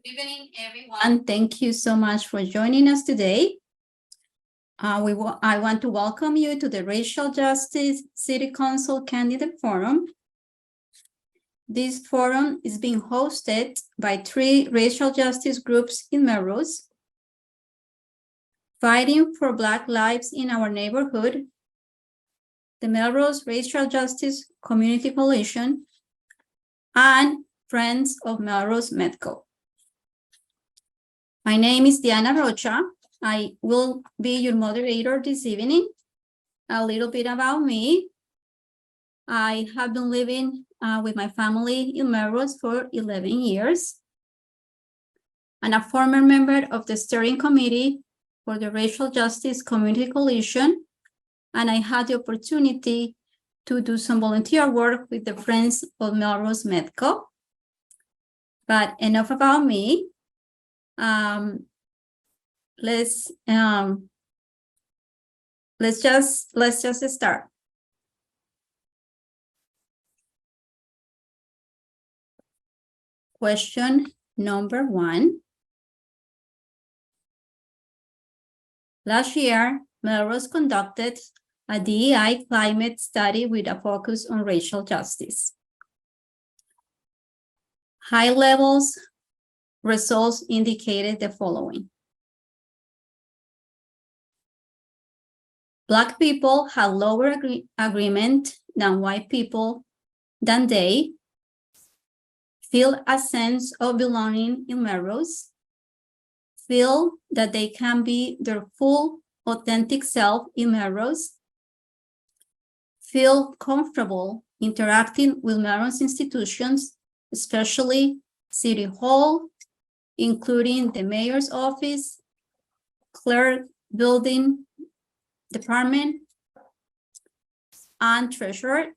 Good evening, everyone. Thank you so much for joining us today. I want to welcome you to the Racial Justice City Council Candidate Forum. This forum is being hosted by 3 racial justice groups in Melrose, Fighting for Black Lives in Our Neighborhood, the Melrose Racial Justice Community Coalition, and Friends of Melrose METCO. My name is Diana Rocha. I will be your moderator this evening. A little bit about me. I have been living with my family in Melrose for 11 years. I'm a former member of the steering committee for the Racial Justice Community Coalition, and I had the opportunity to do some volunteer work with the Friends of Melrose METCO. But enough about me. Let's just start. Question number 1. Last year, Melrose conducted a DEI climate study with a focus on racial justice. High levels results indicated the following. Black people had lower agreement than white people, than they feel a sense of belonging in Melrose, feel that they can be their full, authentic self in Melrose, feel comfortable interacting with Melrose institutions, especially City Hall, including the mayor's office, clerk building department, and treasurer,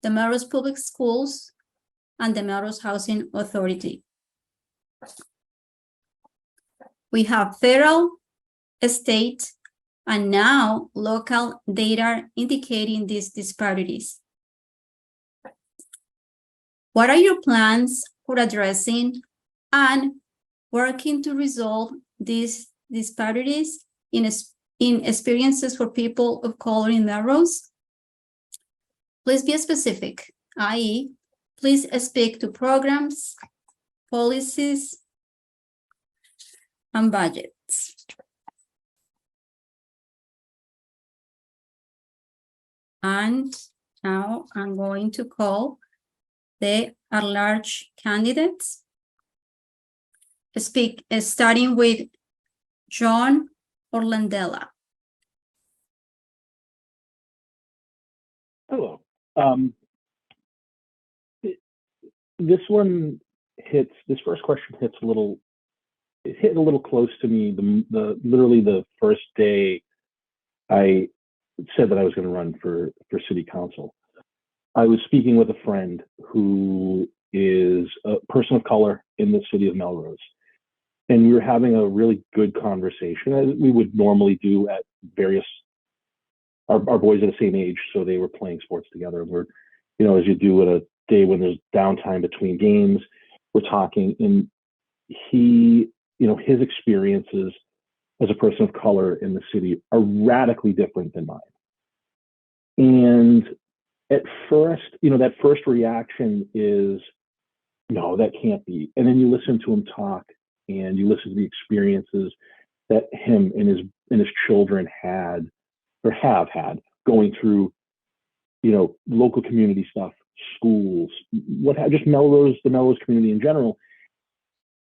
the Melrose Public Schools, and the Melrose Housing Authority. We have federal, state, and now local data indicating these disparities. What are your plans for addressing and working to resolve these disparities in experiences for people of color in Melrose? Please be specific, i.e., please speak to programs, policies, and budgets. And now I'm going to call the at-large candidates. Starting with John Orlandella. Hello. This first question hit a little close to me. Literally the first day I said that I was going to run for city council. I was speaking with a friend who is a person of color in the city of Melrose. And we were having a really good conversation, as we would normally do at various, our boys are the same age, so they were playing sports together. And we're, as you do at a day when there's downtime between games, we're talking. And he, his experiences as a person of color in the city are radically different than mine. And at first, that first reaction is, no, that can't be. And then you listen to him talk, and you listen to the experiences that him and his children had or have had going through, local community stuff, schools, just Melrose, the Melrose community in general.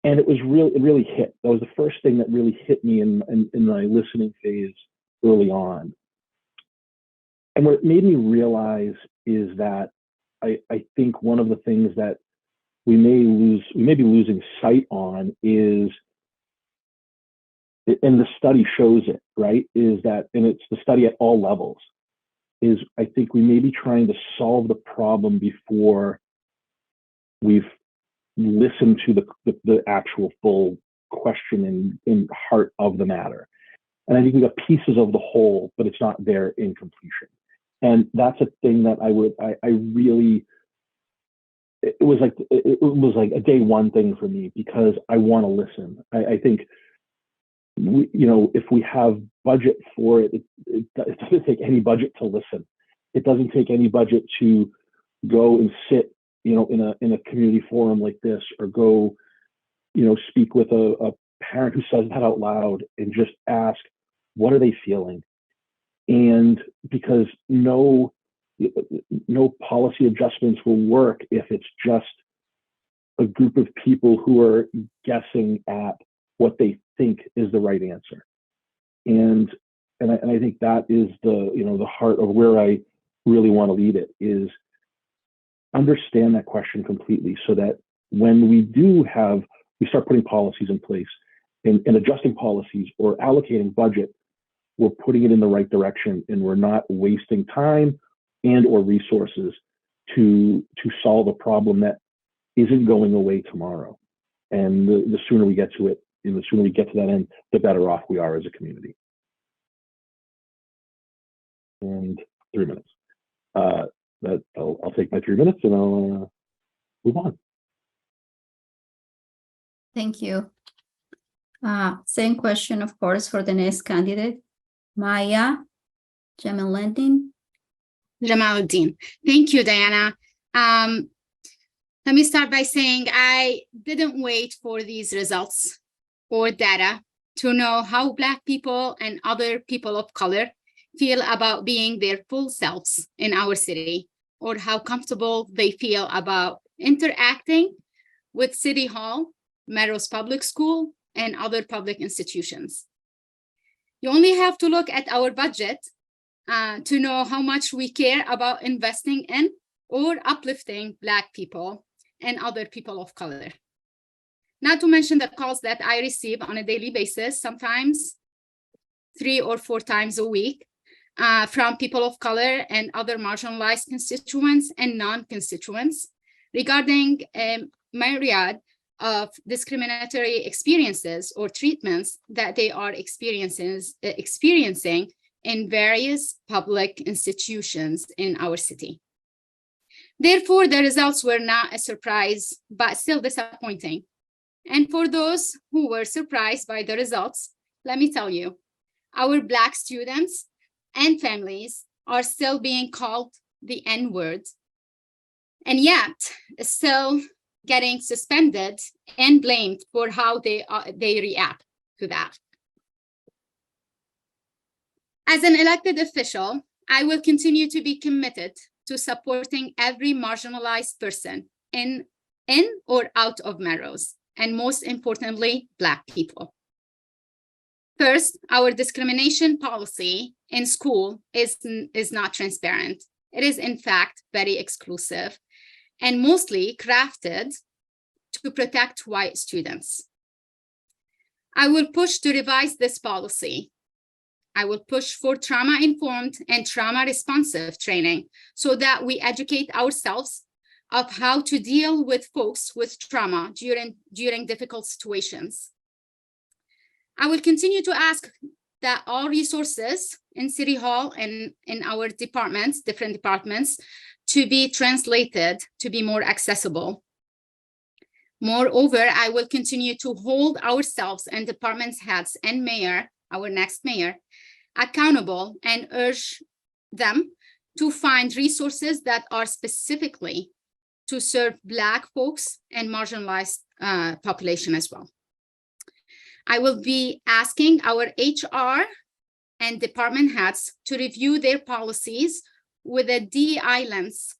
And it really hit. That was the first thing that really hit me in my listening phase early on. And what it made me realize is that I think one of the things that we may be losing sight on is, and the study shows it, right, is that, and it's the study at all levels, is I think we may be trying to solve the problem before we've listened to the actual full question and heart of the matter. And I think we got pieces of the whole, but it's not there in completion. And that's a thing that I really was like a day one thing for me because I want to listen. I think if we have budget for it, it doesn't take any budget to listen. It doesn't take any budget to go and sit, in a community forum like this, or go, speak with a parent who says that out loud and just ask, what are they feeling? And because no policy adjustments will work if it's just a group of people who are guessing at what they think is the right answer. And I think that is the heart of where I really want to lead it, is understand that question completely, so that when we start putting policies in place and adjusting policies or allocating budget, we're putting it in the right direction, and we're not wasting time and or resources to solve a problem that isn't going away tomorrow. And the sooner we get to it, and the sooner we get to that end, the better off we are as a community. And 3 minutes. I'll take my 3 minutes and I'll move on. Thank you. Same question, of course, for the next candidate, Maya Jamaluddin. Thank you, Diana. Let me start by saying I didn't wait for these results or data to know how Black people and other people of color feel about being their full selves in our city, or how comfortable they feel about interacting with City Hall, Melrose Public School, and other public institutions. You only have to look at our budget to know how much we care about investing in or uplifting Black people and other people of color. Not to mention the calls that I receive on a daily basis, sometimes 3 or 4 times a week, from people of color and other marginalized constituents and non-constituents regarding a myriad of discriminatory experiences or treatments that they are experiencing in various public institutions in our city. Therefore, the results were not a surprise, but still disappointing. And for those who were surprised by the results, let me tell you, our Black students and families are still being called the N-word, and yet still getting suspended and blamed for how they react to that. As an elected official, I will continue to be committed to supporting every marginalized person in or out of Melrose, and most importantly, Black people. First, our discrimination policy in school is not transparent. It is, in fact, very exclusive and mostly crafted to protect white students. I will push to revise this policy. I will push for trauma-informed and trauma-responsive training so that we educate ourselves of how to deal with folks with trauma during difficult situations. I will continue to ask that all resources in City Hall and in our departments, different departments, to be translated to be more accessible. Moreover, I will continue to hold ourselves and department heads and mayor, our next mayor, accountable and urge them to find resources that are specifically to serve Black folks and marginalized population as well. I will be asking our HR and department heads to review their policies with a DEI lens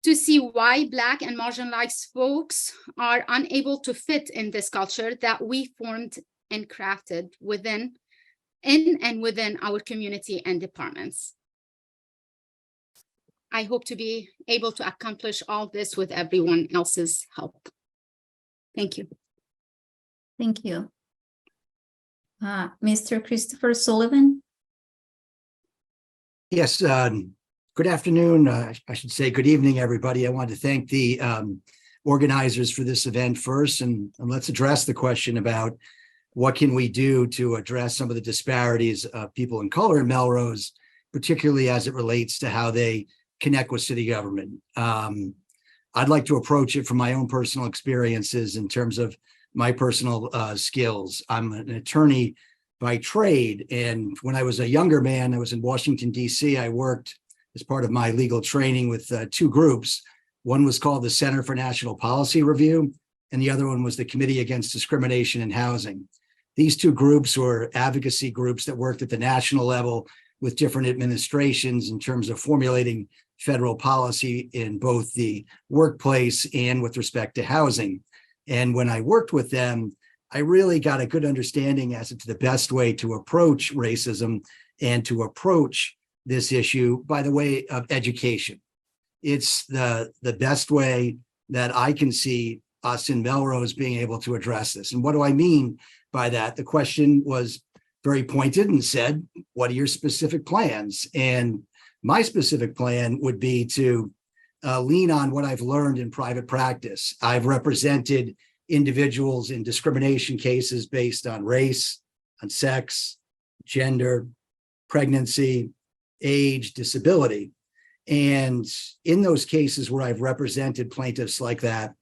to see why Black and marginalized folks are unable to fit in this culture that we formed and crafted within our community and departments. I hope to be able to accomplish all this with everyone else's help. Thank you. Thank you. Mr. Christopher Sullivan. Yes, good afternoon. I should say good evening, everybody. I want to thank the organizers for this event first, and let's address the question about what can we do to address some of the disparities of people in color in Melrose, particularly as it relates to how they connect with city government. I'd like to approach it from my own personal experiences in terms of my personal skills. I'm an attorney by trade. And when I was a younger man, I was in Washington, D.C. I worked as part of my legal training with two groups. One was called the Center for National Policy Review, and the other one was the Committee Against Discrimination in Housing. These two groups were advocacy groups that worked at the national level with different administrations in terms of formulating federal policy in both the workplace and with respect to housing. And when I worked with them, I really got a good understanding as to the best way to approach racism and to approach this issue by the way of education. It's the best way that I can see us in Melrose being able to address this. And what do I mean by that? The question was very pointed and said, what are your specific plans? And my specific plan would be to lean on what I've learned in private practice. I've represented individuals in discrimination cases based on race, on sex, gender, pregnancy, age, disability. And in those cases where I've represented plaintiffs like that,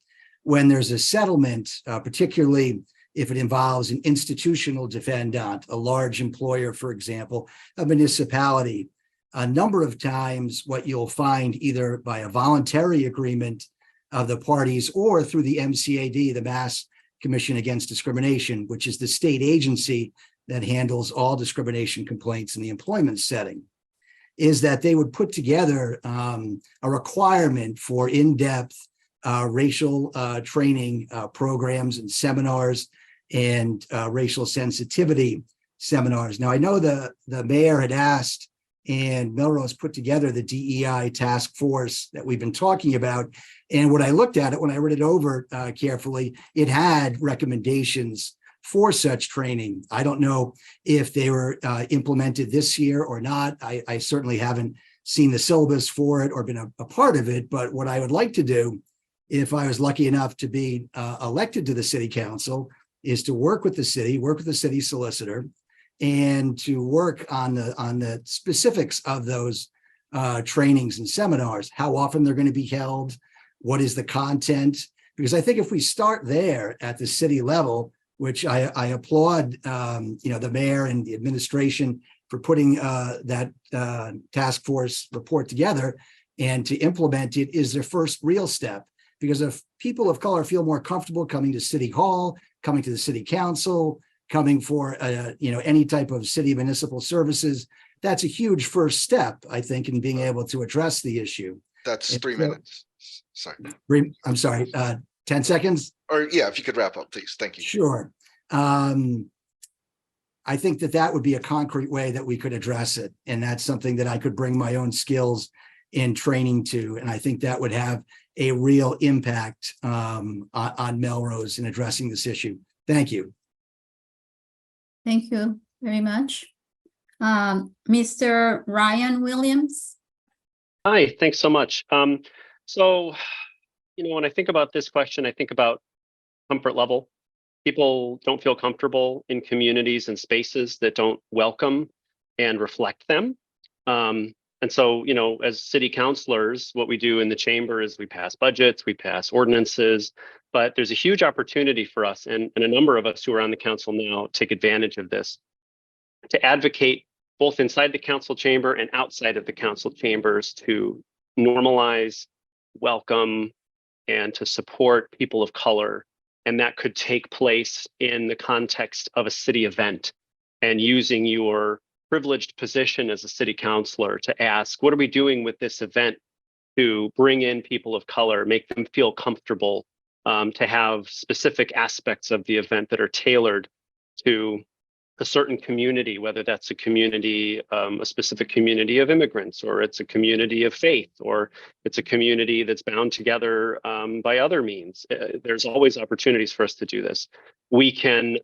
when there's a settlement, particularly if it involves an institutional defendant, a large employer, for example, a municipality, a number of times what you'll find either by a voluntary agreement of the parties or through the MCAD, the Mass Commission Against Discrimination, which is the state agency that handles all discrimination complaints in the employment setting, is that they would put together a requirement for in-depth racial training programs and seminars and racial sensitivity seminars. Now, I know the mayor had asked, and Melrose put together the DEI task force that we've been talking about. And when I looked at it, when I read it over carefully, it had recommendations for such training. I don't know if they were implemented this year or not. I certainly haven't seen the syllabus for it or been a part of it. But what I would like to do, if I was lucky enough to be elected to the city council, is to work with the city solicitor, and to work on the specifics of those trainings and seminars, how often they're going to be held, what is the content. Because I think if we start there at the city level, which I applaud, the mayor and the administration for putting that task force report together and to implement it, is their first real step. Because if people of color feel more comfortable coming to City Hall, coming to the city council, coming for any type of city municipal services, that's a huge first step, I think, in being able to address the issue. That's 3 minutes. Sorry. I'm sorry, 10 seconds? Or yeah, if you could wrap up, please. Thank you. Sure. I think that would be a concrete way that we could address it. And that's something that I could bring my own skills in training to. And I think that would have a real impact on Melrose in addressing this issue. Thank you. Thank you very much. Mr. Ryan Williams. Hi, thanks so much. So, when I think about this question, I think about comfort level. People don't feel comfortable in communities and spaces that don't welcome and reflect them. And so, as city councilors, what we do in the chamber is we pass budgets, we pass ordinances, but there's a huge opportunity for us, and a number of us who are on the council now take advantage of this, to advocate both inside the council chamber and outside of the council chambers to normalize, welcome, and to support people of color. And that could take place in the context of a city event, and using your privileged position as a city councilor to ask, what are we doing with this event to bring in people of color, make them feel comfortable, to have specific aspects of the event that are tailored to a certain community, whether that's a community, a specific community of immigrants, or it's a community of faith, or it's a community that's bound together by other means. There's always opportunities for us to do this. We can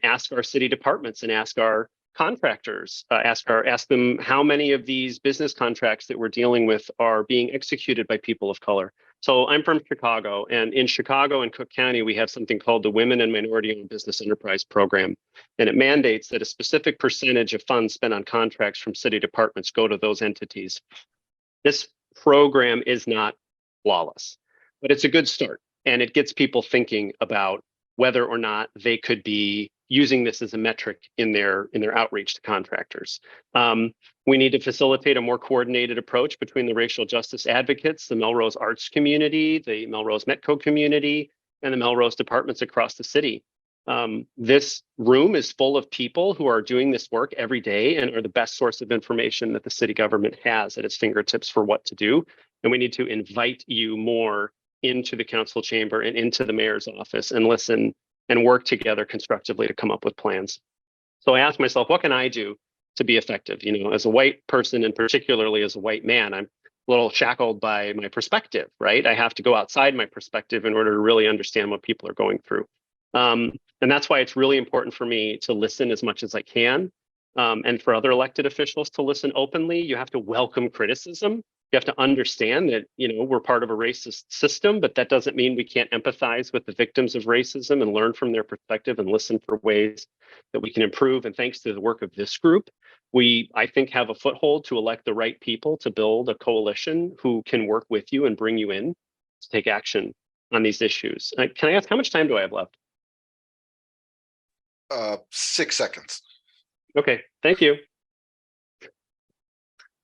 ask our city departments and ask our contractors, ask them how many of these business contracts that we're dealing with are being executed by people of color. So I'm from Chicago, and in Chicago and Cook County, we have something called the Women and Minority-Owned Business Enterprise Program. And it mandates that a specific percentage of funds spent on contracts from city departments go to those entities. This program is not flawless, but it's a good start, and it gets people thinking about whether or not they could be using this as a metric in their outreach to contractors. We need to facilitate a more coordinated approach between the racial justice advocates, the Melrose arts community, the Melrose METCO community, and the Melrose departments across the city. This room is full of people who are doing this work every day and are the best source of information that the city government has at its fingertips for what to do. And we need to invite you more into the council chamber and into the mayor's office and listen and work together constructively to come up with plans. So I asked myself, what can I do to be effective? You know, as a white person, and particularly as a white man, I'm a little shackled by my perspective, right? I have to go outside my perspective in order to really understand what people are going through. And that's why it's really important for me to listen as much as I can. And for other elected officials to listen openly. You have to welcome criticism. You have to understand that, you know, we're part of a racist system, but that doesn't mean we can't empathize with the victims of racism and learn from their perspective and listen for ways that we can improve. And thanks to the work of this group, we, I think, have a foothold to elect the right people to build a coalition who can work with you and bring you in to take action on these issues. Can I ask, how much time do I have left? 6 seconds. Okay, thank you.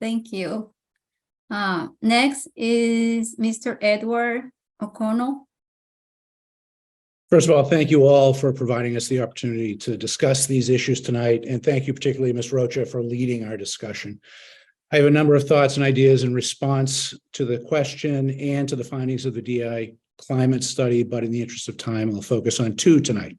Thank you. Next is Mr. Edward O'Connell. First of all, thank you all for providing us the opportunity to discuss these issues tonight. And thank you particularly, Ms. Rocha, for leading our discussion. I have a number of thoughts and ideas in response to the question and to the findings of the DI climate study, but in the interest of time, I'll focus on two tonight.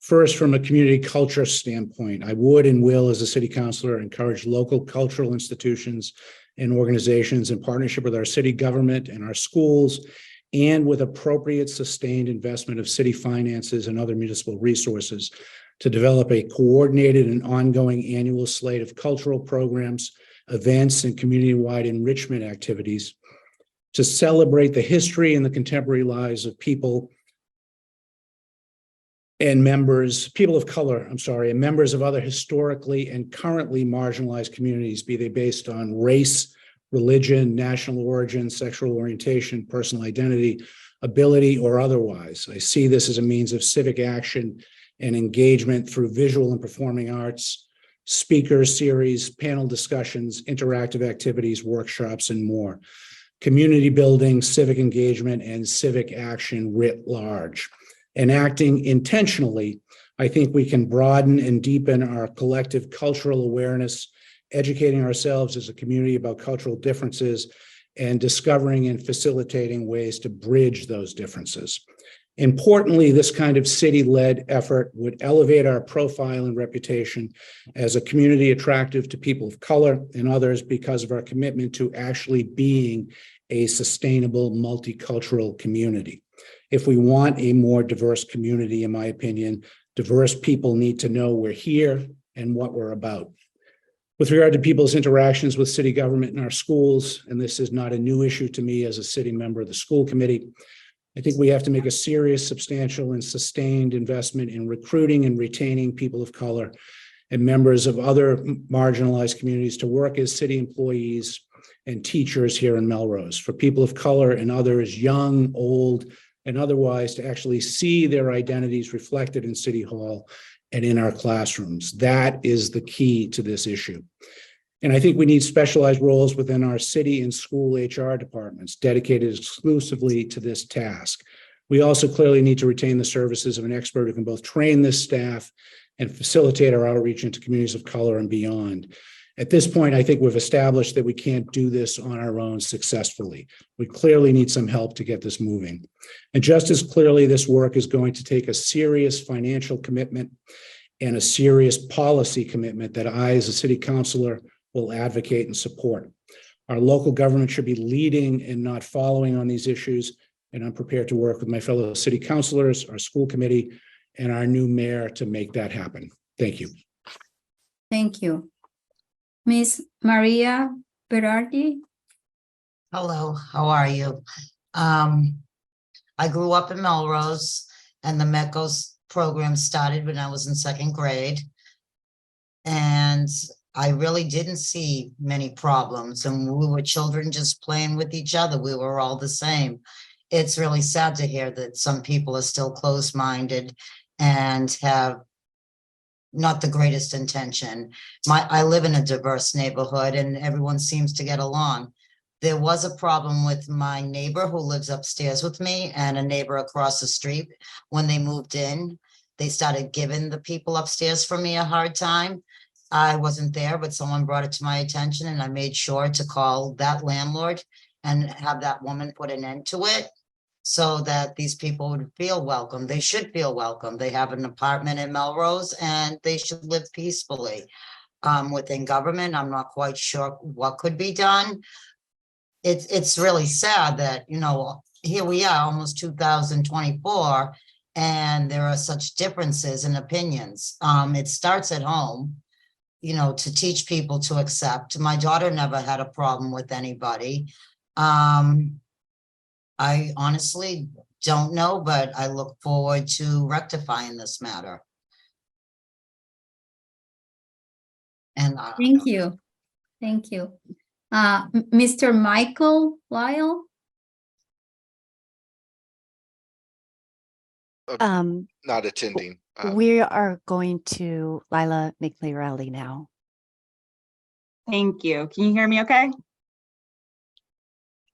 First, from a community culture standpoint, I would and will, as a city councilor, encourage local cultural institutions and organizations in partnership with our city government and our schools, and with appropriate sustained investment of city finances and other municipal resources, to develop a coordinated and ongoing annual slate of cultural programs, events, and community-wide enrichment activities to celebrate the history and the contemporary lives of people and people of color, and members of other historically and currently marginalized communities, be they based on race, religion, national origin, sexual orientation, personal identity, ability, or otherwise. I see this as a means of civic action and engagement through visual and performing arts, speaker series, panel discussions, interactive activities, workshops, and more. Community building, civic engagement, and civic action writ large. And acting intentionally, I think we can broaden and deepen our collective cultural awareness, educating ourselves as a community about cultural differences, and discovering and facilitating ways to bridge those differences. Importantly, this kind of city-led effort would elevate our profile and reputation as a community attractive to people of color and others because of our commitment to actually being a sustainable multicultural community. If we want a more diverse community, in my opinion, diverse people need to know we're here and what we're about. With regard to people's interactions with city government and our schools, and this is not a new issue to me as a city member of the school committee, I think we have to make a serious, substantial, and sustained investment in recruiting and retaining people of color and members of other marginalized communities to work as city employees and teachers here in Melrose. For people of color and others, young, old, and otherwise, to actually see their identities reflected in City Hall and in our classrooms. That is the key to this issue. And I think we need specialized roles within our city and school HR departments dedicated exclusively to this task. We also clearly need to retain the services of an expert who can both train this staff and facilitate our outreach into communities of color and beyond. At this point, I think we've established that we can't do this on our own successfully. We clearly need some help to get this moving. And just as clearly, this work is going to take a serious financial commitment and a serious policy commitment that I, as a city councilor, will advocate and support. Our local government should be leading and not following on these issues, and I'm prepared to work with my fellow city councilors, our school committee, and our new mayor to make that happen. Thank you. Thank you. Ms. Maria Berardi. Hello, how are you? I grew up in Melrose, and the METCO program started when I was in second grade. And I really didn't see many problems, and we were children just playing with each other. We were all the same. it's really sad to hear that some people are still closed-minded and have not the greatest intention. I live in a diverse neighborhood and everyone seems to get along. There was a problem with my neighbor who lives upstairs with me and a neighbor across the street. When they moved in, they started giving the people upstairs from me a hard time. I wasn't there, but someone brought it to my attention and I made sure to call that landlord and have that woman put an end to it so that these people would feel welcome. They should feel welcome. They have an apartment in Melrose and they should live peacefully. Within government, I'm not quite sure what could be done. It's really sad that, you know, here we are almost 2024 and there are such differences in opinions. It starts at home, you know, to teach people to accept. My daughter never had a problem with anybody. I honestly don't know, but I look forward to rectifying this matter. And Thank you. Thank you. Mr. Michael Lyle? Not attending. We are going to Lila McLearelli now. Thank you. Can you hear me okay?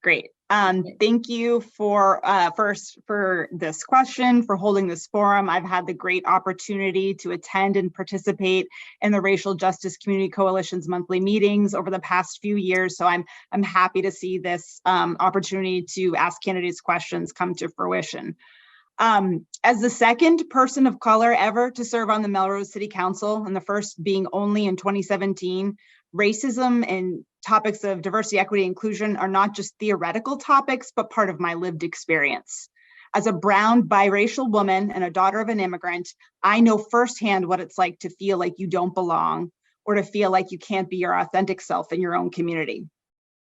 Great. Thank you for first for this question, for holding this forum. I've had the great opportunity to attend and participate in the Racial Justice Community Coalition's monthly meetings over the past few years. So I'm happy to see this opportunity to ask candidates questions come to fruition. As the second person of color ever to serve on the Melrose City Council, and the first being only in 2017, racism and topics of diversity, equity, inclusion are not just theoretical topics, but part of my lived experience. As a brown biracial woman and a daughter of an immigrant, I know firsthand what it's like to feel like you don't belong or to feel like you can't be your authentic self in your own community.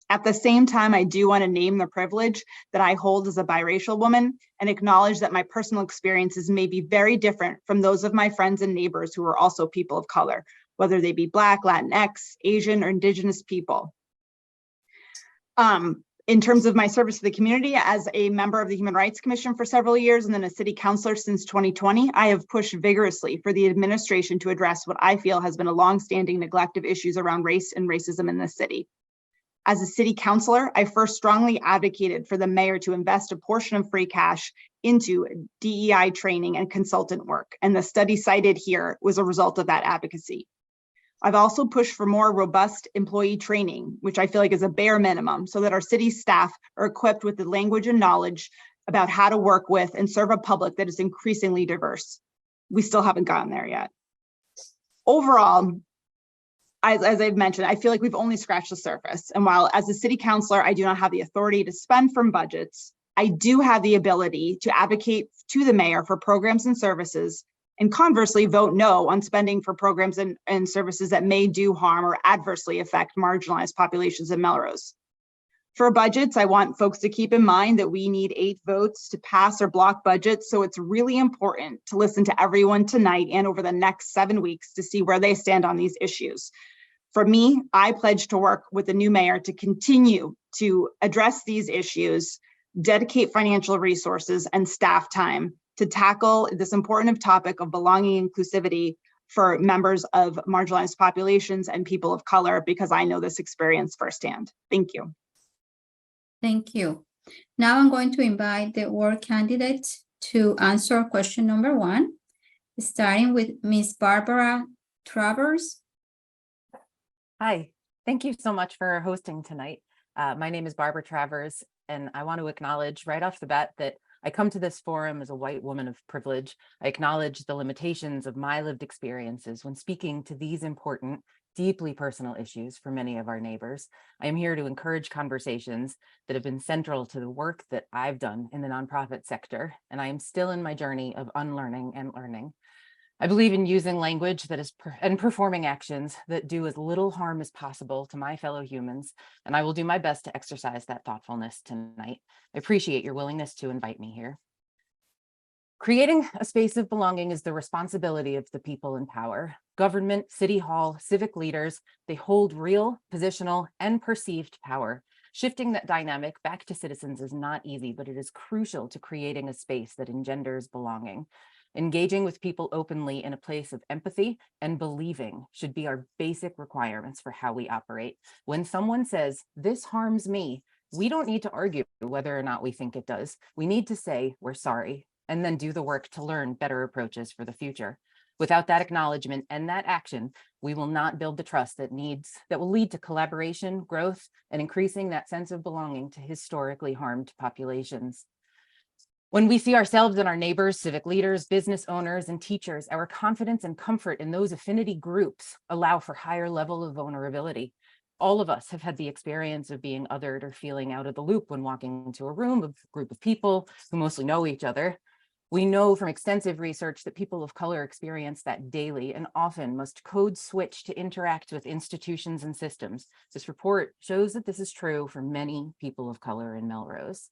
At the same time, I do want to name the privilege that I hold as a biracial woman and acknowledge that my personal experiences may be very different from those of my friends and neighbors who are also people of color, whether they be Black, Latinx, Asian, or Indigenous people. In terms of my service to the community as a member of the Human Rights Commission for several years and then a city councilor since 2020, I have pushed vigorously for the administration to address what I feel has been a longstanding neglect of issues around race and racism in the city. As a city councilor, I first strongly advocated for the mayor to invest a portion of free cash into DEI training and consultant work, and the study cited here was a result of that advocacy. I've also pushed for more robust employee training, which I feel like is a bare minimum, so that our city staff are equipped with the language and knowledge about how to work with and serve a public that is increasingly diverse. We still haven't gotten there yet. Overall, as I've mentioned, I feel like we've only scratched the surface. And while as a city councilor, I do not have the authority to spend from budgets, I do have the ability to advocate to the mayor for programs and services, and conversely vote no on spending for programs and services that may do harm or adversely affect marginalized populations in Melrose. For budgets, I want folks to keep in mind that we need 8 votes to pass or block budgets. So it's really important to listen to everyone tonight and over the next 7 weeks to see where they stand on these issues. For me, I pledge to work with the new mayor to continue to address these issues, dedicate financial resources and staff time to tackle this important topic of belonging and inclusivity for members of marginalized populations and people of color, because I know this experience firsthand. Thank you. Thank you. Now I'm going to invite the ward candidate to answer question number 1, starting with Ms. Barbara Travers. Hi, thank you so much for hosting tonight. My name is Barbara Travers, and I want to acknowledge right off the bat that I come to this forum as a white woman of privilege. I acknowledge the limitations of my lived experiences when speaking to these important, deeply personal issues for many of our neighbors. I am here to encourage conversations that have been central to the work that I've done in the nonprofit sector, and I am still in my journey of unlearning and learning. I believe in using language that is and performing actions that do as little harm as possible to my fellow humans, and I will do my best to exercise that thoughtfulness tonight. I appreciate your willingness to invite me here. Creating a space of belonging is the responsibility of the people in power. Government, city hall, civic leaders, they hold real, positional, and perceived power, Shifting that dynamic back to citizens is not easy, but it is crucial to creating a space that engenders belonging. Engaging with people openly in a place of empathy and believing should be our basic requirements for how we operate. When someone says, "This harms me," we don't need to argue whether or not we think it does. We need to say, "We're sorry," and then do the work to learn better approaches for the future. Without that acknowledgement and that action, we will not build the trust that will lead to collaboration, growth, and increasing that sense of belonging to historically harmed populations. When we see ourselves and our neighbors, civic leaders, business owners, and teachers, our confidence and comfort in those affinity groups allow for higher level of vulnerability. All of us have had the experience of being othered or feeling out of the loop when walking into a room of a group of people who mostly know each other. We know from extensive research that people of color experience that daily and often must code switch to interact with institutions and systems. This report shows that this is true for many people of color in Melrose.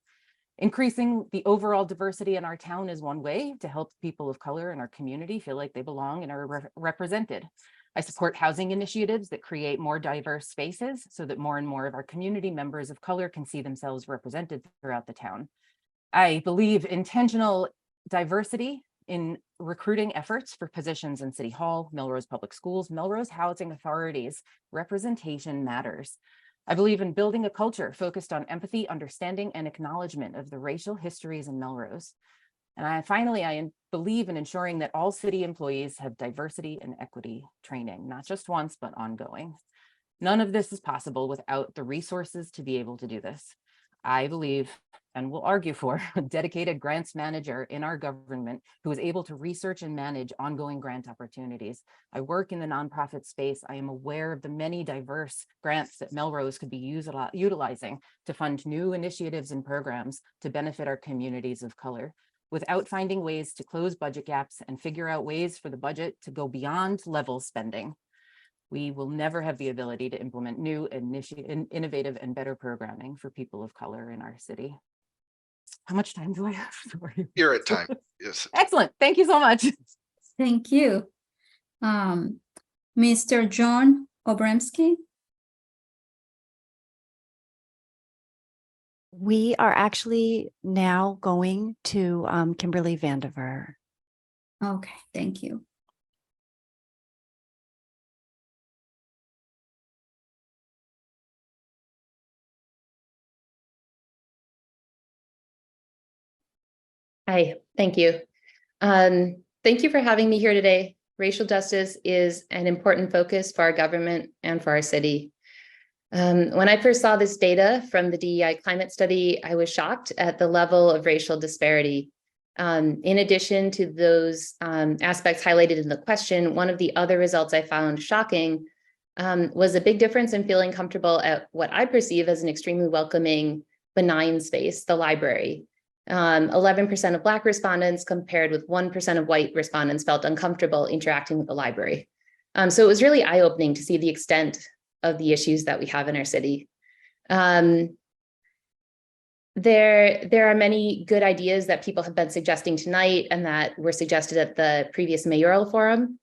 Increasing the overall diversity in our town is one way to help people of color in our community feel like they belong and are represented. I support housing initiatives that create more diverse spaces so that more and more of our community members of color can see themselves represented throughout the town. I believe intentional diversity in recruiting efforts for positions in City Hall, Melrose Public Schools, Melrose Housing Authorities. Representation matters. I believe in building a culture focused on empathy, understanding, and acknowledgement of the racial histories in Melrose. And I believe in ensuring that all city employees have diversity and equity training, not just once, but ongoing. None of this is possible without the resources to be able to do this. I believe and will argue for a dedicated grants manager in our government who is able to research and manage ongoing grant opportunities. I work in the nonprofit space. I am aware of the many diverse grants that Melrose could be utilizing to fund new initiatives and programs to benefit our communities of color. Without finding ways to close budget gaps and figure out ways for the budget to go beyond level spending, we will never have the ability to implement new, innovative, and better programming for people of color in our city. How much time do I have? You're at time. Yes. Excellent. Thank you so much. Thank you. Mr. John Obremski. We are actually now going to Kimberly Vandiver. Okay, thank you. Hi, thank you. Thank you for having me here today. Racial justice is an important focus for our government and for our city. When I first saw this data from the DEI climate study, I was shocked at the level of racial disparity. In addition to those aspects highlighted in the question, one of the other results I found shocking was a big difference in feeling comfortable at what I perceive as an extremely welcoming, benign space, the library. 11% of Black respondents compared with 1% of white respondents felt uncomfortable interacting with the library. So it was really eye-opening to see the extent of the issues that we have in our city. There are many good ideas that people have been suggesting tonight and that were suggested at the previous mayoral forum.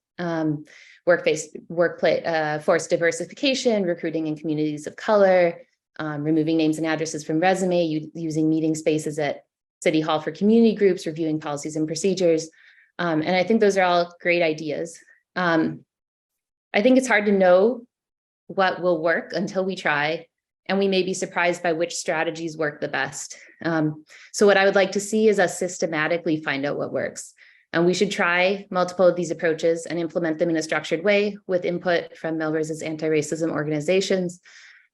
Workforce diversification, recruiting in communities of color, removing names and addresses from resume, using meeting spaces at City Hall for community groups, reviewing policies and procedures. And I think those are all great ideas. I think it's hard to know what will work until we try, and we may be surprised by which strategies work the best. So what I would like to see is us systematically find out what works. And we should try multiple of these approaches and implement them in a structured way with input from Melrose's anti-racism organizations.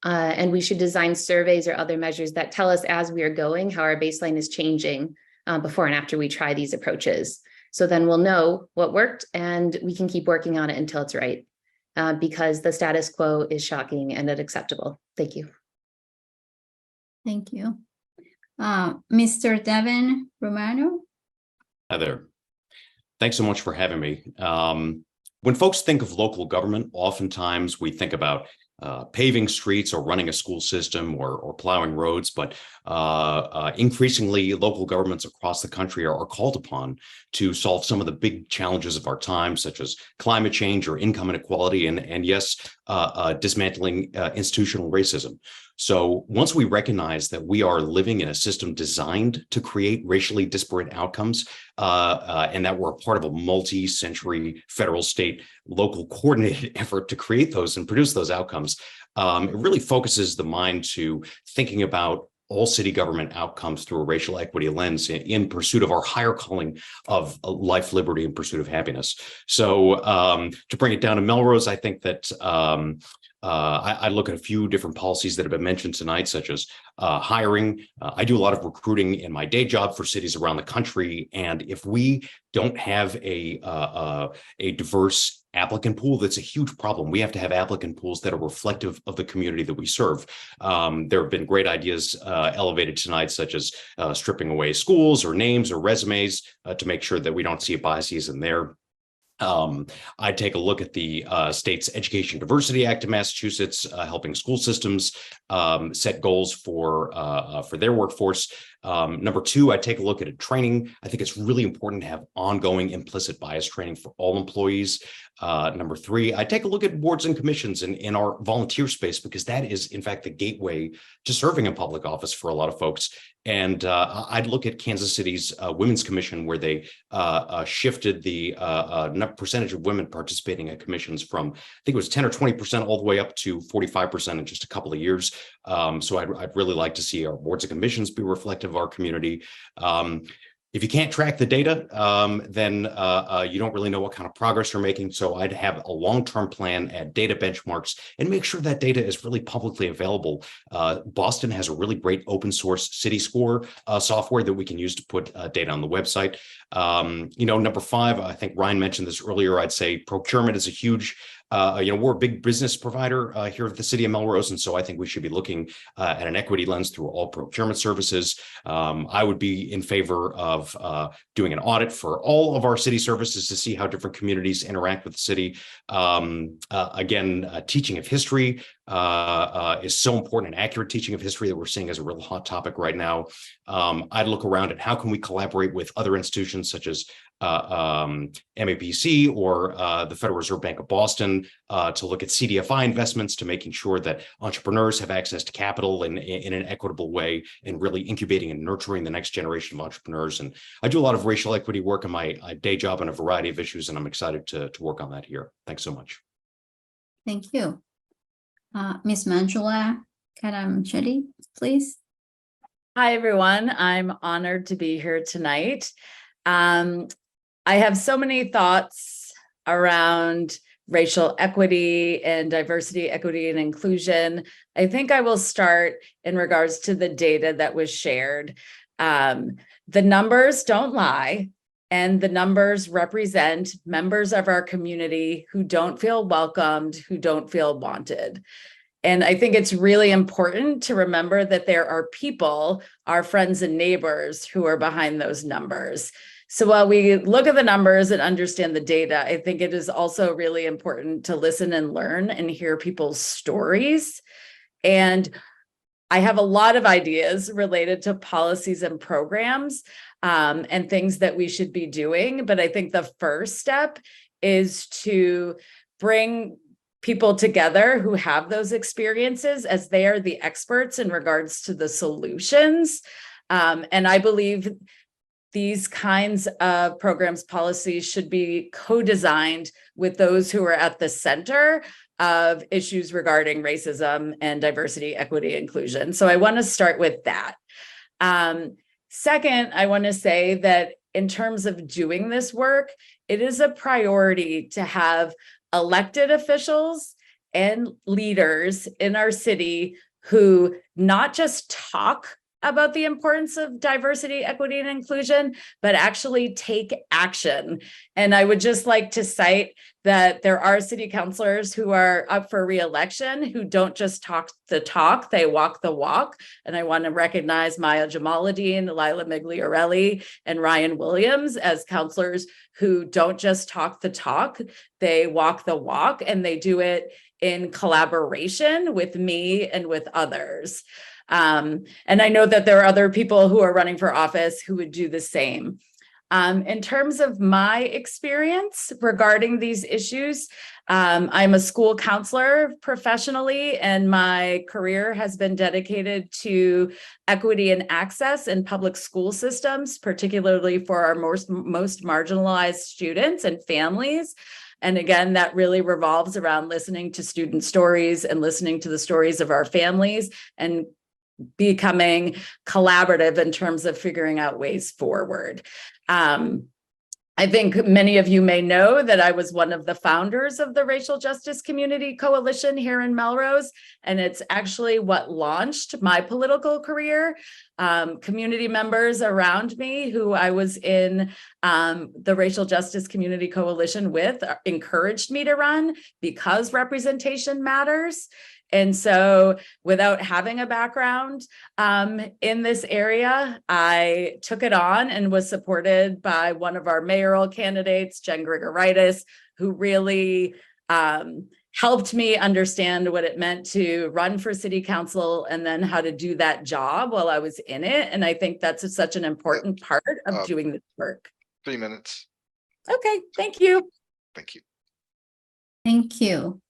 And we should design surveys or other measures that tell us as we are going how our baseline is changing before and after we try these approaches. So then we'll know what worked and we can keep working on it until it's right, because the status quo is shocking and unacceptable. Thank you. Thank you. Mr. Devin Romano. Hi there. Thanks so much for having me. When folks think of local government, oftentimes we think about paving streets or running a school system or plowing roads, but increasingly local governments across the country are called upon to solve some of the big challenges of our time, such as climate change or income inequality, and yes, dismantling institutional racism. So once we recognize that we are living in a system designed to create racially disparate outcomes, and that we're a part of a multi-century federal, state, local coordinated effort to create those and produce those outcomes, it really focuses the mind to thinking about all city government outcomes through a racial equity lens in pursuit of our higher calling of life, liberty, and pursuit of happiness. So to bring it down to Melrose, I think that I look at a few different policies that have been mentioned tonight, such as hiring. I do a lot of recruiting in my day job for cities around the country. And if we don't have a diverse applicant pool, that's a huge problem. We have to have applicant pools that are reflective of the community that we serve. There have been great ideas elevated tonight, such as stripping away schools or names or resumes to make sure that we don't see biases in there. I take a look at the state's Education Diversity Act of Massachusetts, helping school systems set goals for their workforce. Number two, I take a look at training. I think it's really important to have ongoing implicit bias training for all employees. Number three, I take a look at boards and commissions in our volunteer space, because that is, in fact, the gateway to serving in public office for a lot of folks. And I'd look at Kansas City's Women's Commission, where they shifted the percentage of women participating in commissions from, I think it was 10 or 20% all the way up to 45% in just a couple of years. So I'd really like to see our boards and commissions be reflective of our community. If you can't track the data, then you don't really know what kind of progress you're making. So I'd have a long-term plan, add data benchmarks, and make sure that data is really publicly available. Boston has a really great open source city score software that we can use to put data on the website. Number five, I think Ryan mentioned this earlier, I'd say procurement is a huge we're a big business provider here at the city of Melrose, and so I think we should be looking at an equity lens through all procurement services. I would be in favor of doing an audit for all of our city services to see how different communities interact with the city. Teaching of history is so important, and accurate teaching of history that we're seeing as a real hot topic right now. I'd look around at how can we collaborate with other institutions such as MAPC or the Federal Reserve Bank of Boston to look at CDFI investments, to making sure that entrepreneurs have access to capital in an equitable way, and really incubating and nurturing the next generation of entrepreneurs. And I do a lot of racial equity work in my day job on a variety of issues, and I'm excited to work on that here. Thanks so much. Thank you. Ms. Manjula Karamchedi, please. Hi, everyone. I'm honored to be here tonight. I have so many thoughts around racial equity and diversity, equity, and inclusion. I think I will start in regards to the data that was shared. The numbers don't lie, and the numbers represent members of our community who don't feel welcomed, who don't feel wanted. And I think it's really important to remember that there are people, our friends and neighbors, who are behind those numbers. So while we look at the numbers and understand the data, I think it is also really important to listen and learn and hear people's stories. And I have a lot of ideas related to policies and programs and things that we should be doing. But I think the first step is to bring people together who have those experiences, as they are the experts in regards to the solutions. And I believe these kinds of programs, policies should be co-designed with those who are at the center of issues regarding racism and diversity, equity, inclusion. So I want to start with that. Second, I want to say that in terms of doing this work, it is a priority to have elected officials and leaders in our city who not just talk about the importance of diversity, equity, and inclusion, but actually take action. And I would just like to cite that there are city councilors who are up for re-election who don't just talk the talk, they walk the walk. And I want to recognize Maya Jamaluddin, Lila Migliorelli, and Ryan Williams as councilors who don't just talk the talk, they walk the walk, and they do it in collaboration with me and with others. And I know that there are other people who are running for office who would do the same. In terms of my experience regarding these issues, I'm a school counselor professionally, and my career has been dedicated to equity and access in public school systems, particularly for our most marginalized students and families. And again, that really revolves around listening to student stories and listening to the stories of our families and becoming collaborative in terms of figuring out ways forward. I think many of you may know that I was one of the founders of the Racial Justice Community Coalition here in Melrose, and it's actually what launched my political career. Community members around me who I was in the Racial Justice Community Coalition with encouraged me to run because representation matters. And so without having a background in this area, I took it on and was supported by one of our mayoral candidates, Jen Grigoritis, who really helped me understand what it meant to run for city council and then how to do that job while I was in it. And I think that's such an important part of doing this work. 3 minutes. Okay, thank you. Thank you. Thank you.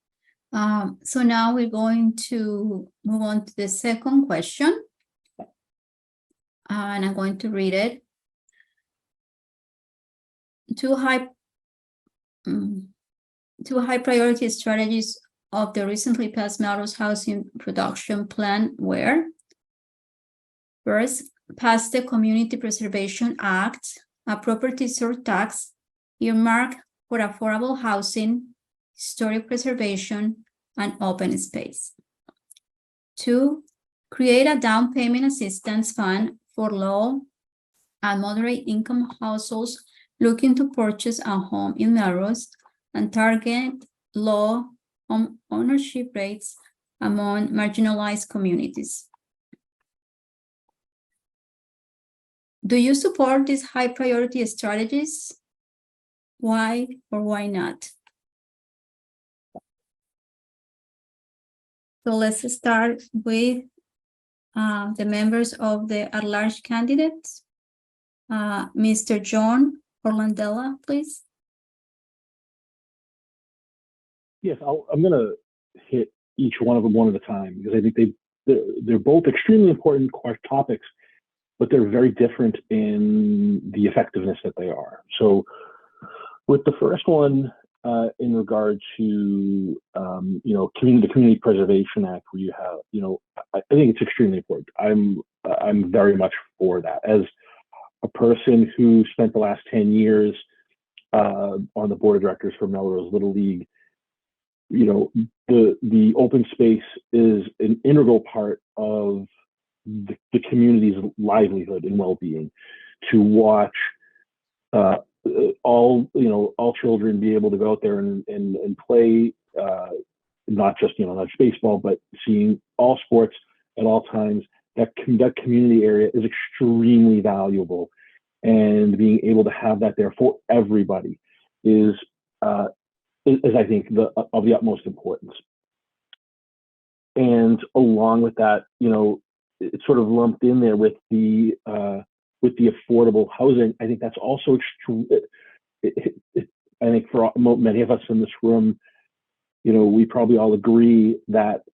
So now we're going to move on to the second question. And I'm going to read it. Two high priority strategies of the recently passed Melrose Housing Production Plan were: first, pass the Community Preservation Act, a property surtax earmarked for affordable housing, historic preservation, and open space. 2, create a down payment assistance fund for low and moderate income households looking to purchase a home in Melrose and target low home ownership rates among marginalized communities. Do you support these high priority strategies? Why or why not? So let's start with the members of the at-large candidates. Mr. John Orlandella, please. Yes, I'm going to hit each one of them one at a time because I think they're both extremely important topics, but they're very different in the effectiveness that they are. So with the first one, in regard to the Community Preservation Act, where you have, I think it's extremely important. I'm very much for that. As a person who spent the last 10 years on the board of directors for Melrose Little League, the open space is an integral part of the community's livelihood and well-being. To watch all children be able to go out there and play, not just baseball, but seeing all sports at all times. That community area is extremely valuable, and being able to have that there for everybody is I think of the utmost importance. And along with that, it's sort of lumped in there with the affordable housing. I think that's also I think for many of us in this room, we probably all agree that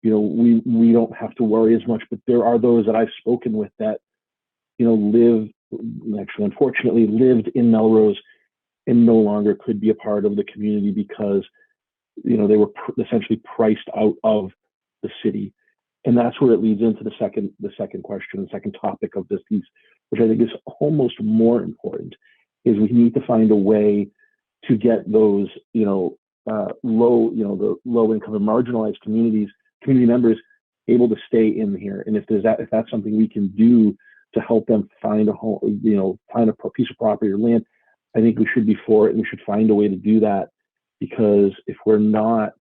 we don't have to worry as much. But there are those that I've spoken with that unfortunately lived in Melrose and no longer could be a part of the community because they were essentially priced out of the city. And that's where it leads into the second question, the second topic of this piece, which I think is almost more important, is we need to find a way to get those, the low income and marginalized community members able to stay in here. And if that's something we can do to help them find a home, find a piece of property or land, I think we should be for it, and we should find a way to do that. Because if we're not,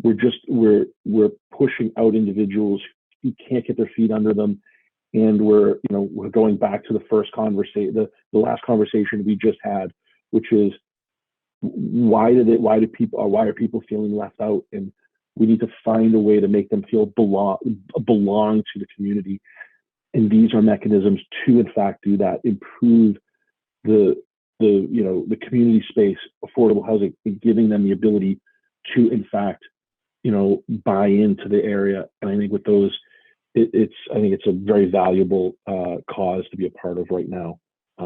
we're pushing out individuals who can't get their feet under them, and we're going back to the first conversation, the last conversation we just had, which is why are people feeling left out? And we need to find a way to make them feel belong to the community. And these are mechanisms to, in fact, do that, improve the community space, affordable housing, and giving them the ability to, in fact, buy into the area. And I think with those, I think it's a very valuable cause to be a part of right now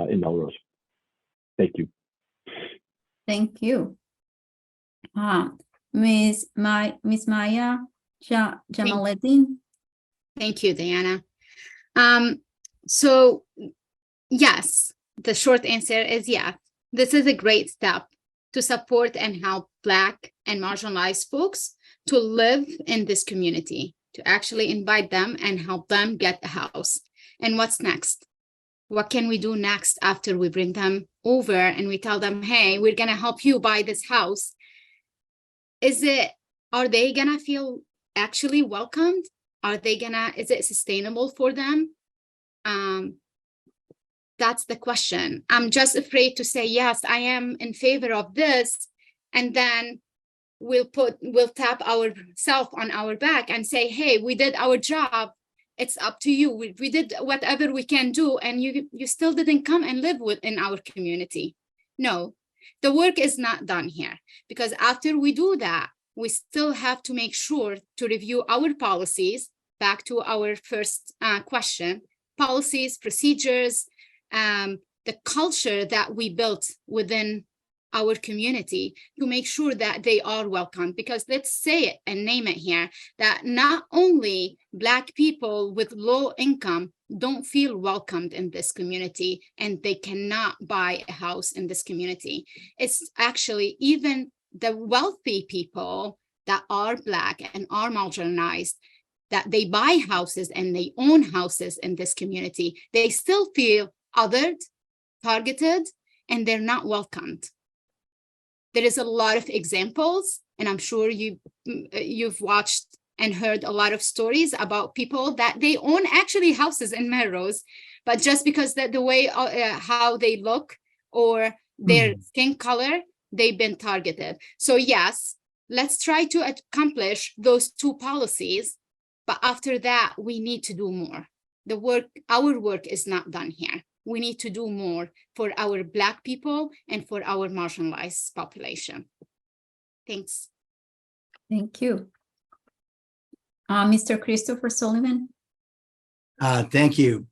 in Melrose. Thank you. Thank you. Miss Maya Jamaleddin. Thank you, Diana. So yes, the short answer is yes. This is a great step to support and help Black and marginalized folks to live in this community, to actually invite them and help them get a house. And what's next? What can we do next after we bring them over and we tell them, hey, we're gonna help you buy this house? Are they gonna feel actually welcomed? Is it sustainable for them? That's the question. I'm just afraid to say, yes, I am in favor of this. And then we'll tap ourselves on our back and say, hey, we did our job. It's up to you. We did whatever we can do. And you still didn't come and live in our community. No, the work is not done here, because after we do that, we still have to make sure to review our policies. Back to our first question, policies, procedures, the culture that we built within our community to make sure that they are welcome. Because let's say it and name it here, that not only Black people with low income don't feel welcomed in this community and they cannot buy a house in this community. It's actually even the wealthy people that are Black and are marginalized, that they buy houses and they own houses in this community, they still feel othered, targeted, and they're not welcomed. There is a lot of examples, and I'm sure you've watched and heard a lot of stories about people that they own actually houses in Melrose, but just because that the way how they look or their skin color, they've been targeted. So yes, let's try to accomplish those two policies, but after that, we need to do more. Our work is not done here. We need to do more for our Black people and for our marginalized population. Thanks. Thank you. Mr. Christopher Sullivan. Thank you.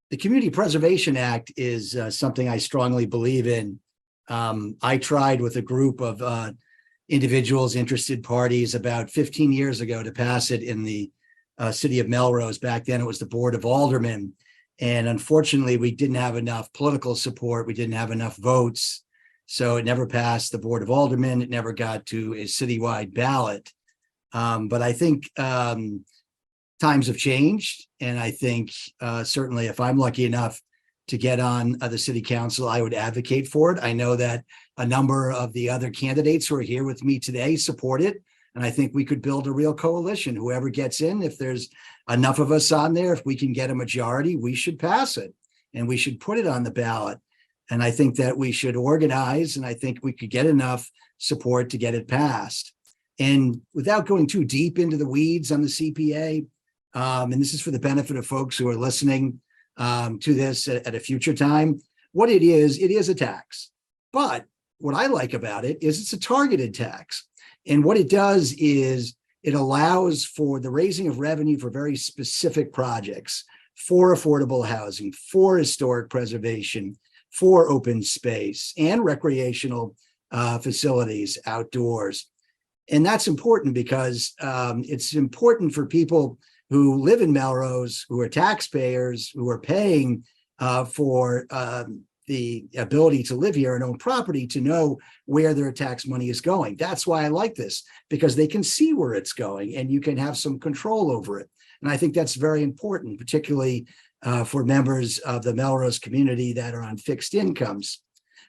The Community Preservation Act is something I strongly believe in. I tried with a group of individuals, interested parties about 15 years ago to pass it in the city of Melrose. Back then it was the Board of Aldermen. And unfortunately, we didn't have enough political support. We didn't have enough votes. So it never passed the Board of Aldermen. It never got to a citywide ballot. But I think times have changed. And I think certainly if I'm lucky enough to get on the city council, I would advocate for it. I know that a number of the other candidates who are here with me today support it. And I think we could build a real coalition. Whoever gets in, if there's enough of us on there, if we can get a majority, we should pass it and we should put it on the ballot. And I think that we should organize, and I think we could get enough support to get it passed. And without going too deep into the weeds on the CPA, and this is for the benefit of folks who are listening to this at a future time, what it is a tax. But what I like about it is it's a targeted tax. And what it does is it allows for the raising of revenue for very specific projects, for affordable housing, for historic preservation, for open space and recreational facilities outdoors. And that's important because it's important for people who live in Melrose, who are taxpayers, who are paying for the ability to live here and own property, to know where their tax money is going. That's why I like this, because they can see where it's going and you can have some control over it. And I think that's very important, particularly for members of the Melrose community that are on fixed incomes.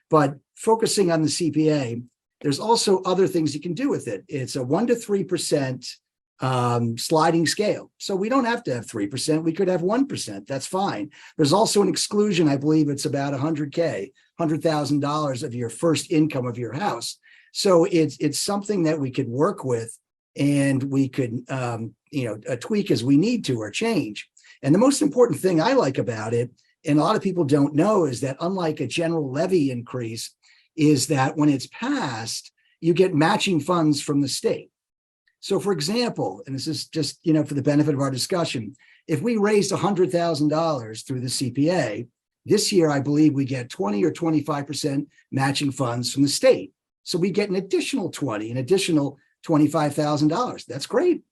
But focusing on the CPA, there's also other things you can do with it. It's a 1% to 3% sliding scale. So we don't have to have 3%. We could have 1%. That's fine. There's also an exclusion. I believe it's about $100,000 of your first income of your house. So it's something that we could work with, and we could tweak as we need to or change. And the most important thing I like about it And a lot of people don't know is that unlike a general levy increase, is that when it's passed, you get matching funds from the state. So for example, and this is just, for the benefit of our discussion, if we raised $100,000 through the CPA, this year, I believe we get 20 or 25% matching funds from the state. So we get an additional $25,000. That's great.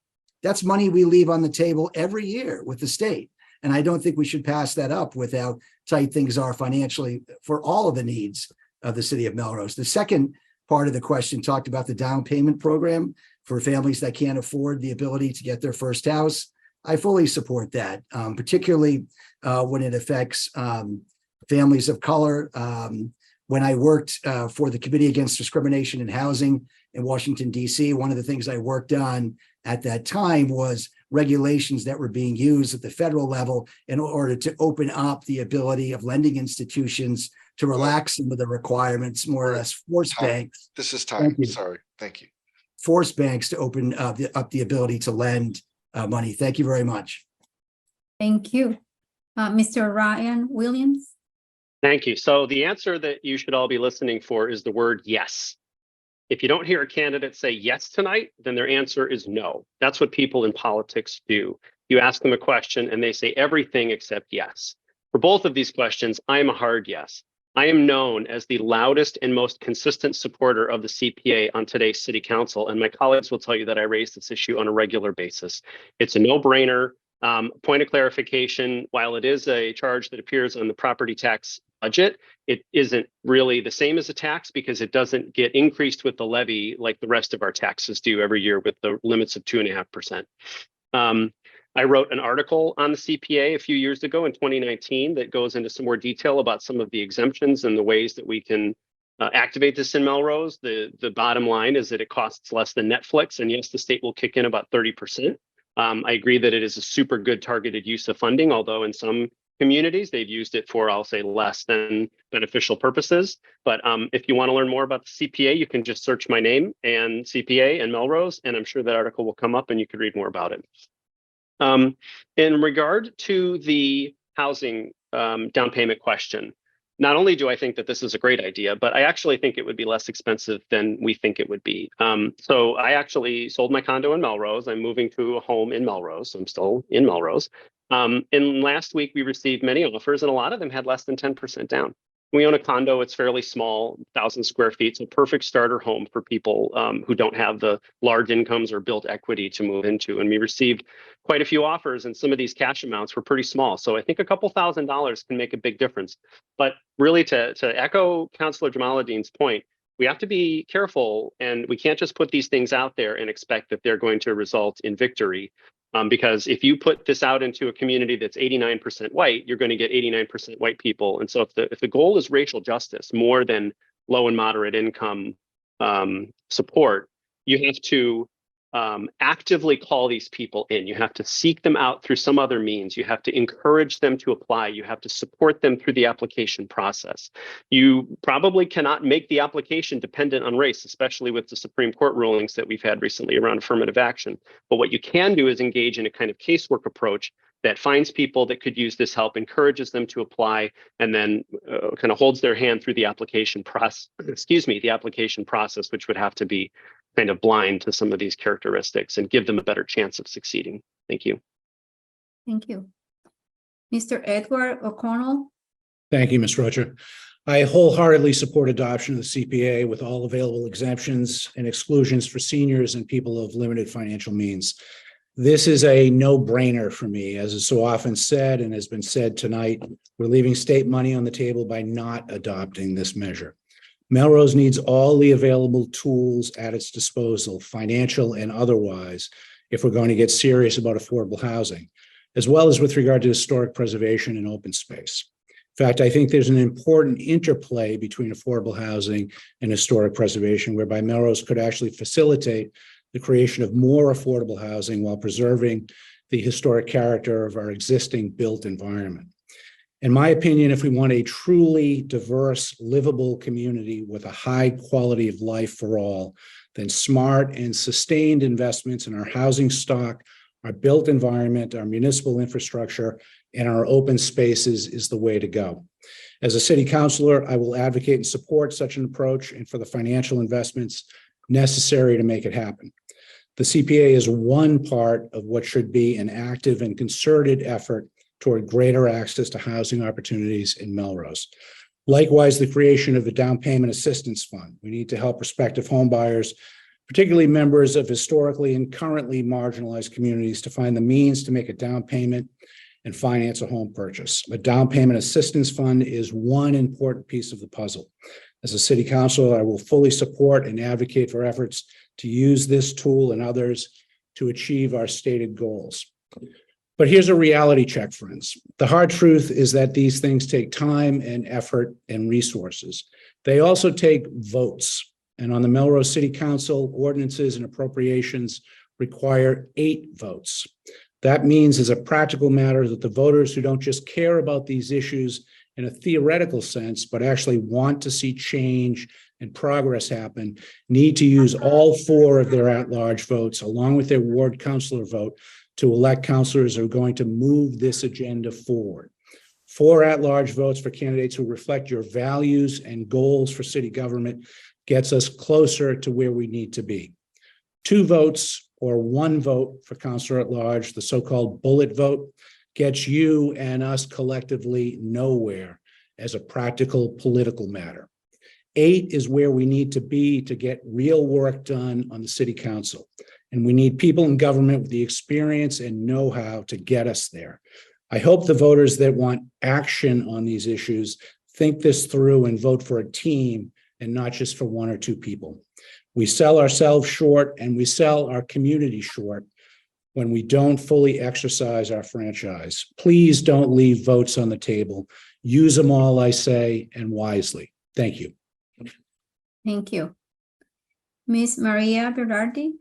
That's money we leave on the table every year with the state. And I don't think we should pass that up with how tight things are financially for all of the needs of the city of Melrose. The second part of the question talked about the down payment program for families that can't afford the ability to get their first house. I fully support that, particularly when it affects families of color. When I worked for the Committee Against Discrimination in Housing in Washington, D.C., one of the things I worked on at that time was regulations that were being used at the federal level in order to open up the ability of lending institutions to relax some of the requirements, more or less force banks. This is time. Sorry. Thank you. Force banks to open up the ability to lend money. Thank you very much. Thank you. Mr. Ryan Williams. Thank you. So the answer that you should all be listening for is the word yes. If you don't hear a candidate say yes tonight, then their answer is no. That's what people in politics do. You ask them a question and they say everything except yes. For both of these questions, I am a hard yes. I am known as the loudest and most consistent supporter of the CPA on today's city council, and my colleagues will tell you that I raise this issue on a regular basis. It's a no-brainer. Point of clarification, while it is a charge that appears on the property tax budget, it isn't really the same as a tax because it doesn't get increased with the levy like the rest of our taxes do every year with the limits of 2.5%. I wrote an article on the CPA a few years ago in 2019 that goes into some more detail about some of the exemptions and the ways that we can activate this in Melrose. The bottom line is that it costs less than Netflix, and yes, the state will kick in about 30%. I agree that it is a super good targeted use of funding, although in some communities they've used it for, I'll say, less than beneficial purposes. But if you want to learn more about the CPA, you can just search my name and CPA and Melrose, and I'm sure that article will come up and you could read more about it. In regard to the housing down payment question, not only do I think that this is a great idea, but I actually think it would be less expensive than we think it would be. So I actually sold my condo in Melrose. I'm moving to a home in Melrose. I'm still in Melrose. And last week we received many offers and a lot of them had less than 10% down. We own a condo. It's fairly small, 1,000 square feet. So perfect starter home for people who don't have the large incomes or built equity to move into. And we received quite a few offers and some of these cash amounts were pretty small. So I think a couple $1,000s can make a big difference. But really to echo Councilor Jamaluddin's point, we have to be careful and we can't just put these things out there and expect that they're going to result in victory. Because if you put this out into a community that's 89% white, you're going to get 89% white people. And so if the goal is racial justice more than low and moderate income support, you have to actively call these people in. You have to seek them out through some other means. You have to encourage them to apply. You have to support them through the application process. You probably cannot make the application dependent on race, especially with the Supreme Court rulings that we've had recently around affirmative action. But what you can do is engage in a kind of casework approach that finds people that could use this help, encourages them to apply, and then kind of holds their hand through the application process, the application process, which would have to be kind of blind to some of these characteristics and give them a better chance of succeeding. Thank you. Thank you. Mr. Edward O'Connell. Thank you, Ms. Rocha. I wholeheartedly support adoption of the CPA with all available exemptions and exclusions for seniors and people of limited financial means. This is a no-brainer for me, as is so often said and has been said tonight. We're leaving state money on the table by not adopting this measure. Melrose needs all the available tools at its disposal, financial and otherwise, if we're going to get serious about affordable housing, as well as with regard to historic preservation and open space. In fact, I think there's an important interplay between affordable housing and historic preservation, whereby Melrose could actually facilitate the creation of more affordable housing while preserving the historic character of our existing built environment. In my opinion, if we want a truly diverse, livable community with a high quality of life for all, then smart and sustained investments in our housing stock, our built environment, our municipal infrastructure, and our open spaces is the way to go. As a city councilor, I will advocate and support such an approach and for the financial investments necessary to make it happen. The CPA is one part of what should be an active and concerted effort toward greater access to housing opportunities in Melrose. Likewise, the creation of the Down Payment Assistance Fund. We need to help prospective home buyers, particularly members of historically and currently marginalized communities, to find the means to make a down payment and finance a home purchase. A Down Payment Assistance Fund is one important piece of the puzzle. As a city councilor, I will fully support and advocate for efforts to use this tool and others to achieve our stated goals. But here's a reality check, friends. The hard truth is that these things take time and effort and resources. They also take votes. And on the Melrose City Council, ordinances and appropriations require 8 votes. That means, as a practical matter, that the voters who don't just care about these issues in a theoretical sense, but actually want to see change and progress happen, need to use all 4 of their at-large votes, along with their ward councilor vote, to elect councilors who are going to move this agenda forward. 4 at-large votes for candidates who reflect your values and goals for city government gets us closer to where we need to be. 2 votes or 1 vote for councilor at large, the so-called bullet vote, gets you and us collectively nowhere as a practical political matter. 8 is where we need to be to get real work done on the city council. And we need people in government with the experience and know-how to get us there. I hope the voters that want action on these issues think this through and vote for a team and not just for 1 or 2 people. We sell ourselves short and we sell our community short when we don't fully exercise our franchise. Please don't leave votes on the table. Use them all, I say, and wisely. Thank you. Thank you. Ms. Maria Berardi?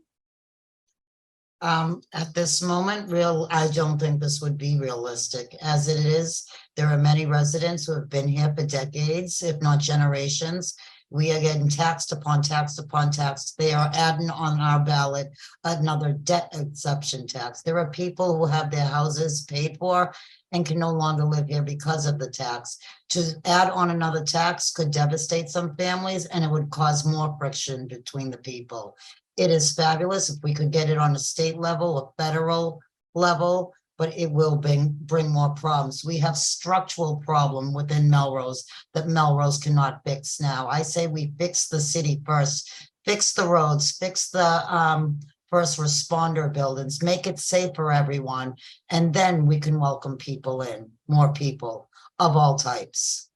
At this moment, I don't think this would be realistic. As it is, there are many residents who have been here for decades, if not generations. We are getting taxed upon taxed upon tax. They are adding on our ballot another debt exemption tax. There are people who have their houses paid for and can no longer live here because of the tax. To add on another tax could devastate some families, and it would cause more friction between the people. It is fabulous if we could get it on a state level, a federal level, but it will bring more problems. We have structural problem within Melrose that Melrose cannot fix now. I say we fix the city first, fix the roads, fix the first responder buildings, make it safe for everyone, and then we can welcome people in, more people of all types.